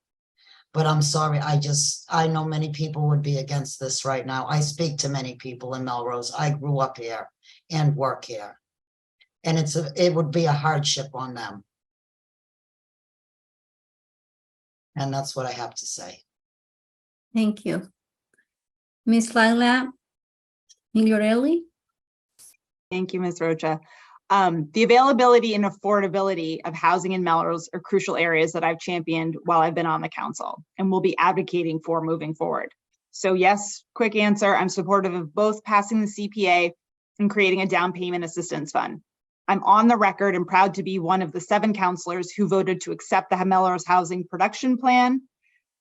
But I'm sorry, I know many people would be against this right now. I speak to many people in Melrose. I grew up here and work here. And it would be a hardship on them. And that's what I have to say. Thank you. Ms. Laila Migliorelli? Thank you, Ms. Rocha. The availability and affordability of housing in Melrose are crucial areas that I've championed while I've been on the council and will be advocating for moving forward. So yes, quick answer, I'm supportive of both passing the CPA and creating a down payment assistance fund. I'm on the record and proud to be one of the 7 councilors who voted to accept the Melrose Housing Production Plan.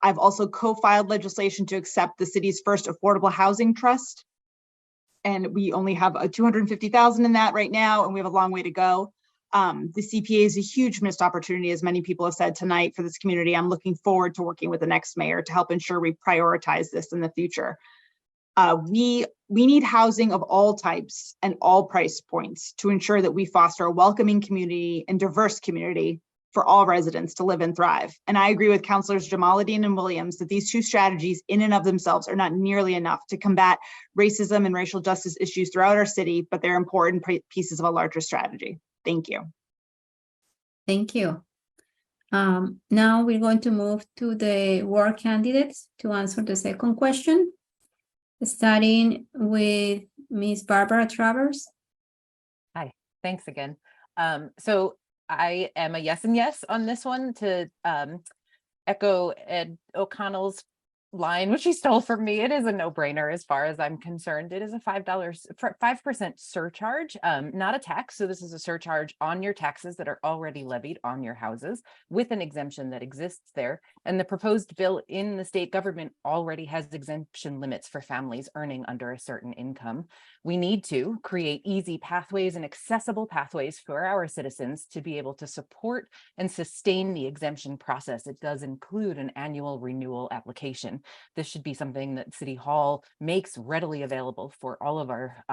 I've also co-filed legislation to accept the city's first affordable housing trust. And we only have a 250,000 in that right now, and we have a long way to go. The CPA is a huge missed opportunity, as many people have said tonight, for this community. I'm looking forward to working with the next mayor to help ensure we prioritize this in the future. We need housing of all types and all price points to ensure that we foster a welcoming community and diverse community for all residents to live and thrive. And I agree with Councilors Jamaluddin and Williams that these 2 strategies in and of themselves are not nearly enough to combat racism and racial justice issues throughout our city, but they're important pieces of a larger strategy. Thank you. Thank you. Now we're going to move to the ward candidates to answer the second question, starting with Ms. Barbara Travers. Hi, thanks again. So I am a yes and yes on this one to echo Ed O'Connell's line, which he stole from me. It is a no-brainer as far as I'm concerned. It is a $5% surcharge, not a tax. So this is a surcharge on your taxes that are already levied on your houses with an exemption that exists there. And the proposed bill in the state government already has exemption limits for families earning under a certain income. We need to create easy pathways and accessible pathways for our citizens to be able to support and sustain the exemption process. It does include an annual renewal application. This should be something that City Hall makes readily available for all of our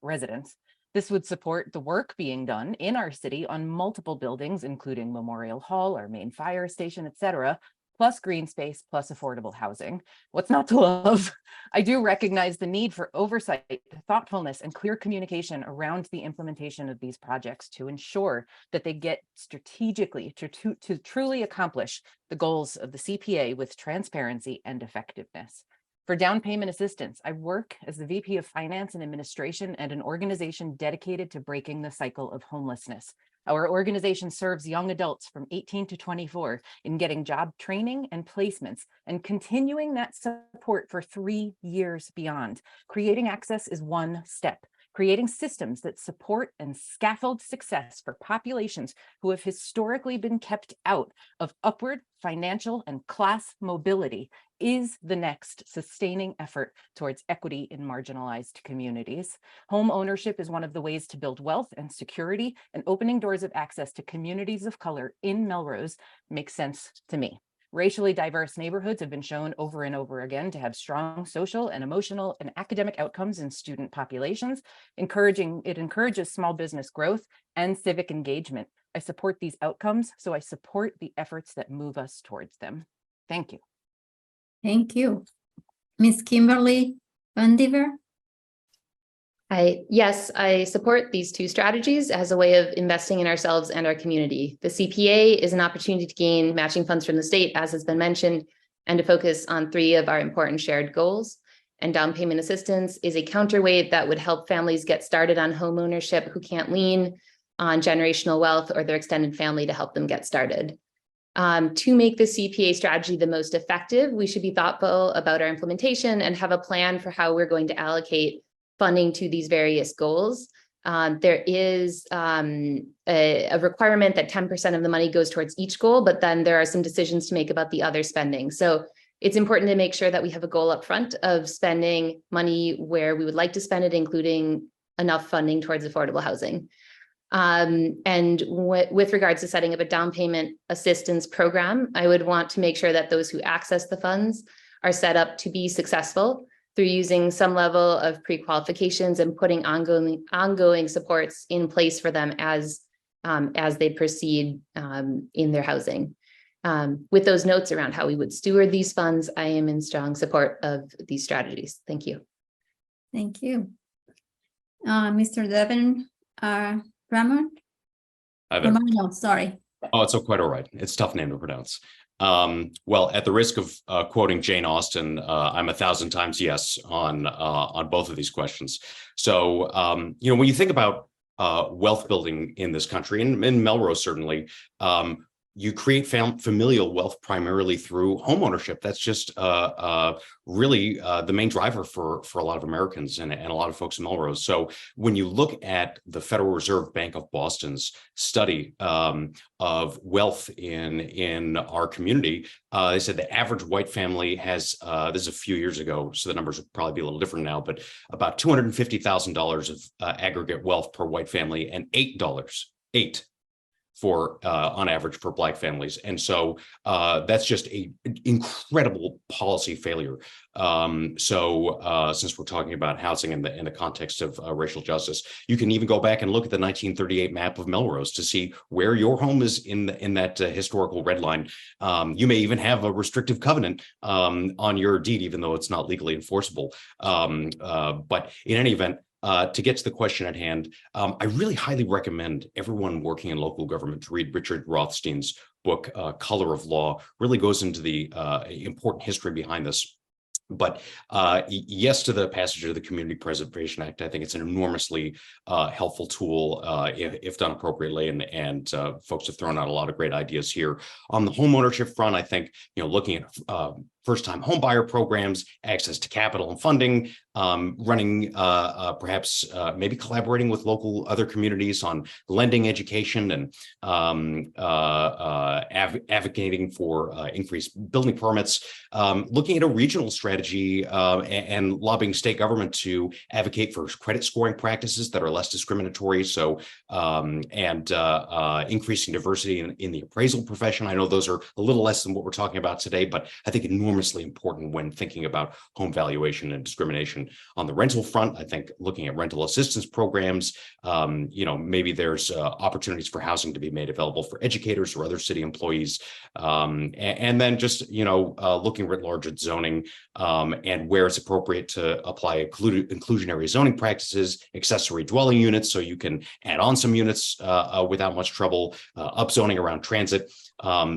residents. This would support the work being done in our city on multiple buildings, including Memorial Hall, our main fire station, etc., plus green space, plus affordable housing. What's not to love? I do recognize the need for oversight, thoughtfulness, and clear communication around the implementation of these projects to ensure that they get strategically to truly accomplish the goals of the CPA with transparency and effectiveness. For down payment assistance, I work as the VP of Finance and Administration at an organization dedicated to breaking the cycle of homelessness. Our organization serves young adults from 18 to 24 in getting job training and placements and continuing that support for 3 years beyond. Creating access is one step. Creating systems that support and scaffold success for populations who have historically been kept out of upward financial and class mobility is the next sustaining effort towards equity in marginalized communities. Home ownership is one of the ways to build wealth and security, and opening doors of access to communities of color in Melrose makes sense to me. Racially diverse neighborhoods have been shown over and over again to have strong social and emotional and academic outcomes in student populations. It encourages small business growth and civic engagement. I support these outcomes, so I support the efforts that move us towards them. Thank you. Thank you. Ms. Kimberly Vandiver? Yes, I support these two strategies as a way of investing in ourselves and our community. The CPA is an opportunity to gain matching funds from the state, as has been mentioned, and to focus on 3 of our important shared goals. And down payment assistance is a counterweight that would help families get started on home ownership who can't lean on generational wealth or their extended family to help them get started. To make the CPA strategy the most effective, we should be thoughtful about our implementation and have a plan for how we're going to allocate funding to these various goals. There is a requirement that 10% of the money goes towards each goal, but then there are some decisions to make about the other spending. So it's important to make sure that we have a goal up front of spending money where we would like to spend it, including enough funding towards affordable housing. And with regards to setting up a down payment assistance program, I would want to make sure that those who access the funds are set up to be successful through using some level of pre-qualifications and putting ongoing supports in place for them as they proceed in their housing. With those notes around how we would steward these funds, I am in strong support of these strategies. Thank you. Thank you. Mr. Devin Ramon? Romano, sorry. Oh, it's quite all right. It's a tough name to pronounce. Well, at the risk of quoting Jane Austen, I'm 1,000 times yes on both of these questions. So, when you think about wealth building in this country, and in Melrose certainly, you create familial wealth primarily through homeownership. That's just really the main driver for a lot of Americans and a lot of folks in Melrose. So when you look at the Federal Reserve Bank of Boston's study of wealth in our community, they said the average white family has, this is a few years ago, so the numbers would probably be a little different now, but about $250,000 of aggregate wealth per white family and $8 for on average for Black families. And so that's just an incredible policy failure. Since we're talking about housing in the context of racial justice, you can even go back and look at the 1938 map of Melrose to see where your home is in that historical red line. You may even have a restrictive covenant on your deed, even though it's not legally enforceable. But in any event, to get to the question at hand, I really highly recommend everyone working in local government to read Richard Rothstein's book, Color of Law. Really goes into the important history behind this. But yes to the passage of the Community Preservation Act. I think it's an enormously helpful tool if done appropriately, and folks have thrown out a lot of great ideas here. On the homeownership front, I think looking at first-time homebuyer programs, access to capital and funding, running perhaps maybe collaborating with local other communities on lending, education, and advocating for increased building permits, looking at a regional strategy and lobbying state government to advocate for credit scoring practices that are less discriminatory. So increasing diversity in the appraisal profession. I know those are a little less than what we're talking about today, but I think enormously important when thinking about home valuation and discrimination. On the rental front, I think looking at rental assistance programs, maybe there's opportunities for housing to be made available for educators or other city employees. And then just, looking writ large at zoning and where it's appropriate to apply inclusionary zoning practices, accessory dwelling units, so you can add on some units without much trouble, upzoning around transit,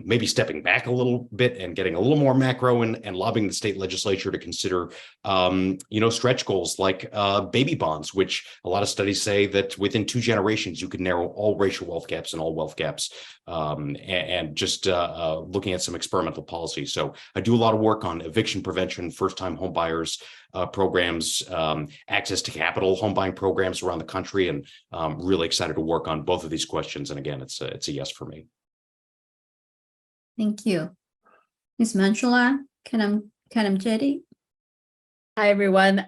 maybe stepping back a little bit and getting a little more macro and lobbying the state legislature to consider, stretch goals like baby bonds, which a lot of studies say that within 2 generations, you can narrow all racial wealth gaps and all wealth gaps, and just looking at some experimental policy. So I do a lot of work on eviction prevention, first-time home buyers programs, access to capital, home buying programs around the country, and really excited to work on both of these questions. And again, it's a yes for me. Thank you. Ms. Manchula, Karamjeti. Hi, everyone.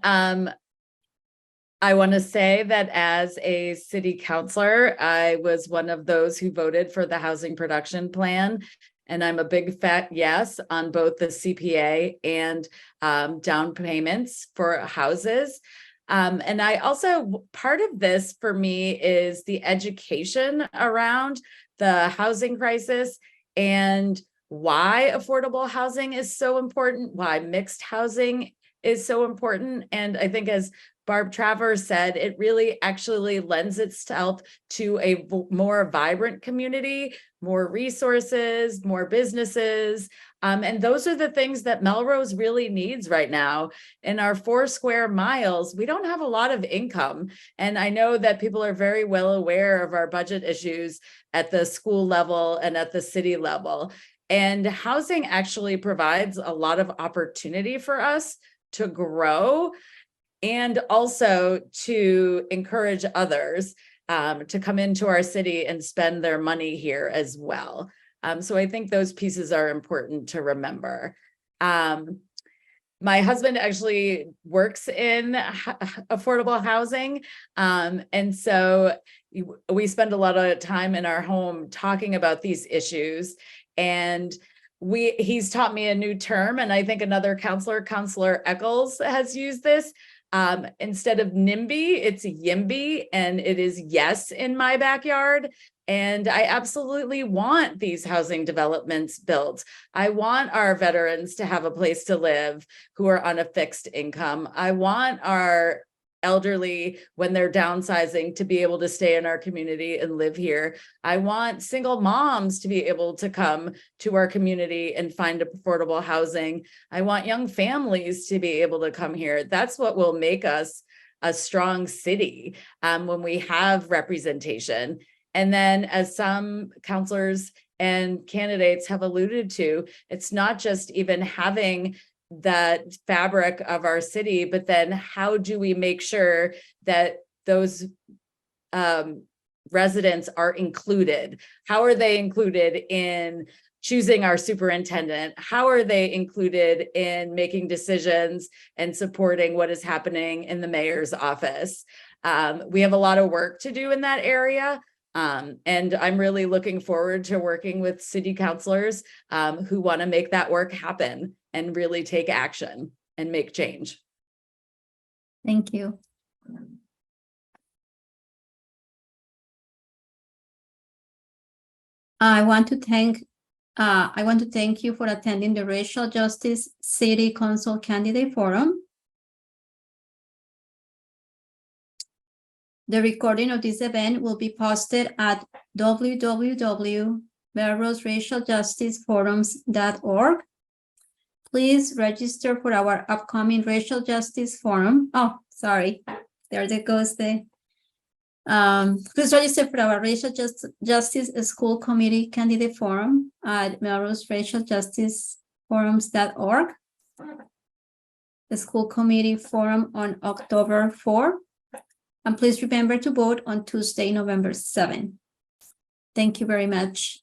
I want to say that as a city councilor, I was one of those who voted for the housing production plan. And I'm a big fat yes on both the CPA and down payments for houses. And I also, part of this for me is the education around the housing crisis and why affordable housing is so important, why mixed housing is so important. And I think, as Barb Travers said, it really actually lends itself to a more vibrant community, more resources, more businesses. And those are the things that Melrose really needs right now. In our 4 square miles, we don't have a lot of income. And I know that people are very well aware of our budget issues at the school level and at the city level. And housing actually provides a lot of opportunity for us to grow and also to encourage others to come into our city and spend their money here as well. So I think those pieces are important to remember. My husband actually works in affordable housing. And so we spend a lot of time in our home talking about these issues. And he's taught me a new term, and I think another Counselor Eccles, has used this. Instead of NIMBY, it's YIMBY, and it is yes in my backyard. And I absolutely want these housing developments built. I want our veterans to have a place to live who are on a fixed income. I want our elderly, when they're downsizing, to be able to stay in our community and live here. I want single moms to be able to come to our community and find affordable housing. I want young families to be able to come here. That's what will make us a strong city, when we have representation. And then, as some counselors and candidates have alluded to, it's not just even having that fabric of our city, but then how do we make sure that those residents are included? How are they included in choosing our superintendent? How are they included in making decisions and supporting what is happening in the mayor's office? We have a lot of work to do in that area. And I'm really looking forward to working with city councilors who want to make that work happen and really take action and make change. Thank you. I want to thank you for attending the Racial Justice City Council Candidate Forum. The recording of this event will be posted at www.melroserocialjusticeforums.org. Please register for our upcoming Racial Justice Forum. Oh, sorry, there goes the. Please register for our Racial Justice School Committee Candidate Forum at melroserocialjusticeforums.org. the school committee forum on October 4. And please remember to vote on Tuesday, November 7. Thank you very much.